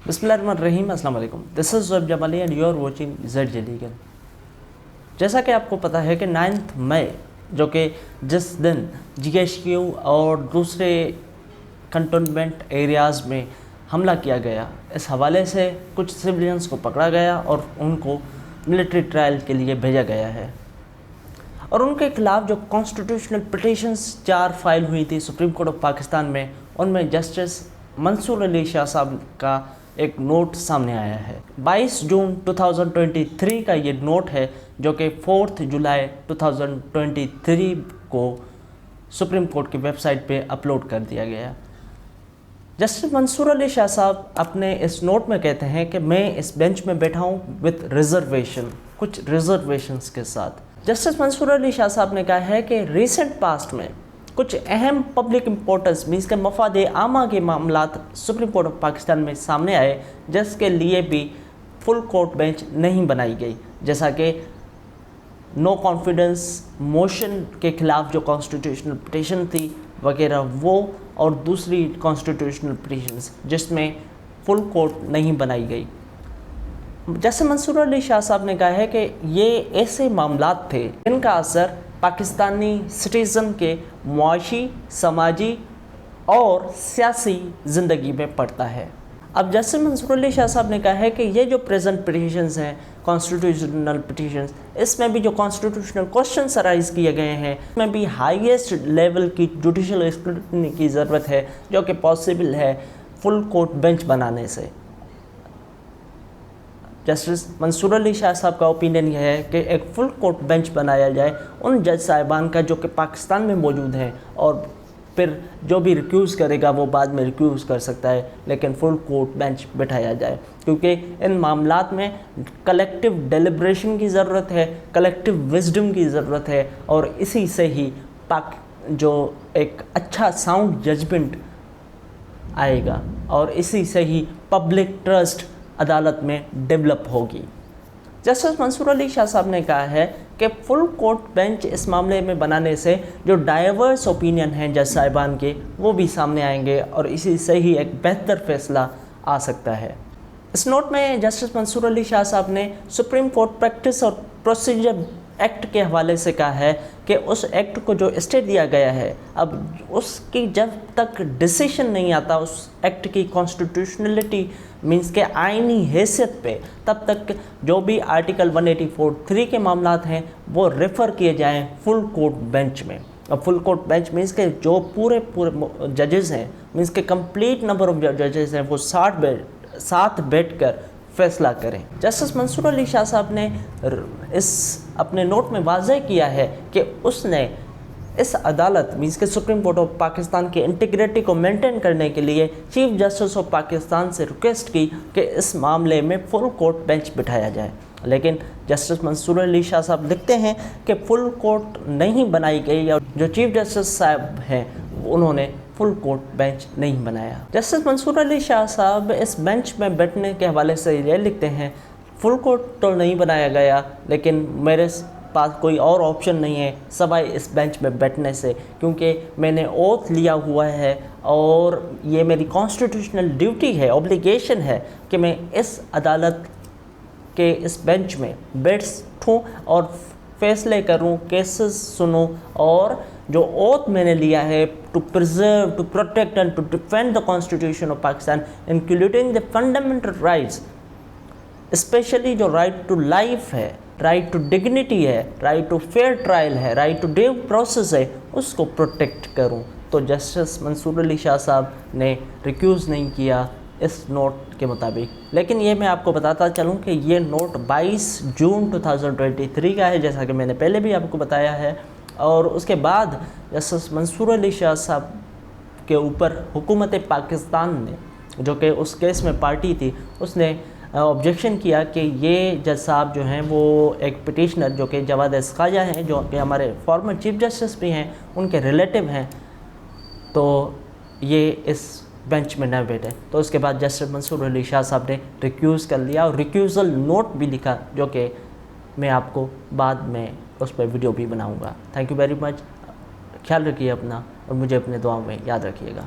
बिस्मिल्लाहिर्रहमानिर्रहीम, अस्सलाम वालेकुम। This is Zuaib Jamali and you are watching ZJ legal. जैसा कि आपको पता है कि 9 मई जो कि जिस दिन GSQ और दूसरे कंटोनमेंट एरियाज़ में हमला किया गया, इस हवाले से कुछ सिविलियंस को पकड़ा गया और उनको मिलिट्री ट्रायल के लिए भेजा गया है। और उनके खिलाफ़ जो कॉन्स्टिट्यूशनल पिटीशंस 4 फाइल हुई थी सुप्रीम कोर्ट ऑफ पाकिस्तान में, उनमें जस्टिस मंसूर अली शाह साहब का एक नोट सामने आया है। 22 जून 2023 का ये नोट है जो कि 4 जुलाई 2023 को सुप्रीम कोर्ट की वेबसाइट पे अपलोड कर दिया गया। जस्टिस मंसूर अली शाह साहब अपने इस नोट में कहते हैं कि मैं इस बेंच में बैठा हूँ विद रिजर्वेशन, कुछ रिजर्वेशंस के साथ। जस्टिस मंसूर अली शाह साहब ने कहा है कि रिसेंट पास्ट में कुछ अहम पब्लिक इम्पोर्टेंस मीन्स के मफाद आमा के मामलात सुप्रीम कोर्ट ऑफ पाकिस्तान में सामने आए, जिसके लिए भी फुल कोर्ट बेंच नहीं बनाई गई, जैसा कि नो कॉन्फिडेंस मोशन के खिलाफ जो कॉन्स्टिट्यूशनल पिटीशन थी वगैरह वो, और दूसरी कॉन्स्टिट्यूशनल पिटीशंस जिसमें फुल कोर्ट नहीं बनाई गई। जैसे मंसूर अली शाह साहब ने कहा है कि ये ऐसे मामलात थे जिनका असर पाकिस्तानी सिटीज़न के मुआशी, समाजी और सियासी ज़िंदगी में पड़ता है। अब जैसे मंसूर अली शाह साहब ने कहा है कि ये जो प्रेजेंट पिटीशंस हैं, कॉन्स्टिट्यूशनल पिटीशंस, इसमें भी जो कॉन्स्टिट्यूशनल क्वेश्चंस अराइज किए गए हैं, इसमें भी हाईएस्ट लेवल की जुडिशल स्क्रूटनी की ज़रूरत है, जो कि पॉसिबल है फुल कोर्ट बेंच बनाने से। जस्टिस मंसूर अली शाह साहब का ओपिनियन यह है कि एक फुल कोर्ट बेंच बनाया जाए उन जज साहिबान का जो कि पाकिस्तान में मौजूद हैं, और फिर जो भी रिक्यूज़ करेगा वो बाद में रिक्यूज़ कर सकता है, लेकिन फुल कोर्ट बेंच बिठाया जाए, क्योंकि इन मामलात में कलेक्टिव डेलिब्रेशन की ज़रूरत है, कलेक्टिव विजडम की ज़रूरत है, और इसी से ही जो एक अच्छा साउंड जजमेंट आएगा, और इसी से ही पब्लिक ट्रस्ट अदालत में डेवलप होगी। जस्टिस मंसूर अली शाह साहब ने कहा है कि फुल कोर्ट बेंच इस मामले में बनाने से जो डाइवर्स ओपिनियन हैं जज साहिबान के, वो भी सामने आएंगे और इसी से ही एक बेहतर फैसला आ सकता है। इस नोट में जस्टिस मंसूर अली शाह साहब ने सुप्रीम कोर्ट प्रैक्टिस और प्रोसीजर एक्ट के हवाले से कहा है कि उस एक्ट को जो स्टे दिया गया है, अब उसकी जब तक डिसीशन नहीं आता उस एक्ट की कॉन्स्टिट्यूशनलिटी मींस के आईनी हैसियत पे, तब तक जो भी आर्टिकल 184(3) के मामलात हैं वो रेफ़र किए जाएं फुल कोर्ट बेंच में। अब फुल कोर्ट बेंच मींस के जो पूरे जजेस हैं, मींस के कंप्लीट नंबर ऑफ जजेस हैं, वो 7 बैठ कर फैसला करें। जस्टिस मंसूर अली शाह साहब ने इस अपने नोट में वाज़ह किया है कि उसने इस अदालत मींस के सुप्रीम कोर्ट ऑफ पाकिस्तान की इंटीग्रिटी को मेंटेन करने के लिए चीफ जस्टिस ऑफ पाकिस्तान से रिक्वेस्ट की कि इस मामले में फुल कोर्ट बेंच बिठाया जाए, लेकिन जस्टिस मंसूर अली शाह साहब लिखते हैं कि फुल कोर्ट नहीं बनाई गई, और जो चीफ जस्टिस साहब हैं उन्होंने फुल कोर्ट बेंच नहीं बनाया। जस्टिस मंसूर अली शाह साहब इस बेंच में बैठने के हवाले से ये लिखते हैं, फुल कोर्ट तो नहीं बनाया गया, लेकिन मेरे पास कोई और ऑप्शन नहीं है सवाए इस बेंच में बैठने से, क्योंकि मैंने ओथ लिया हुआ है और ये मेरी कॉन्स्टिट्यूशनल ड्यूटी है, ऑब्लिगेशन है कि मैं इस अदालत के इस बेंच में बैठूं और फैसले करूं, केसेस सुनूं, और जो ओथ मैंने लिया है to preserve, to protect and to defend the constitution of Pakistan including the fundamental rights, specially जो राइट टू लाइफ है, राइट टू डिग्निटी है, राइट टू फेयर ट्रायल है, राइट टू ड्यू प्रोसेस है, उसको प्रोटेक्ट करूं। तो जस्टिस मंसूर अली शाह साहब ने रिक्यूज़ नहीं किया इस नोट के मुताबिक। लेकिन ये मैं आपको बताता चलूँ कि ये नोट 22 जून 2023 का है, जैसा कि मैंने पहले भी आपको बताया है, और उसके बाद जस्टिस मंसूर अली शाह साहब के ऊपर हुकूमत पाकिस्तान ने, जो कि उस केस में पार्टी थी, उसने ऑब्जेक्शन किया कि ये जज साहब जो हैं वो एक पिटिशनर जो कि जवाद ख्वाजा हैं, जो कि हमारे फॉर्मर चीफ जस्टिस भी हैं, उनके रिलेटिव हैं, तो ये इस बेंच में न बैठे। तो उसके बाद जस्टिस मंसूर अली शाह साहब ने रिक्यूज़ कर लिया और रिक्यूज़ल नोट भी लिखा, जो कि मैं आपको बाद में उस पर वीडियो भी बनाऊंगा। Thank you very much. ख्याल रखिए अपना और मुझे अपने दुआओं में याद रखिएगा।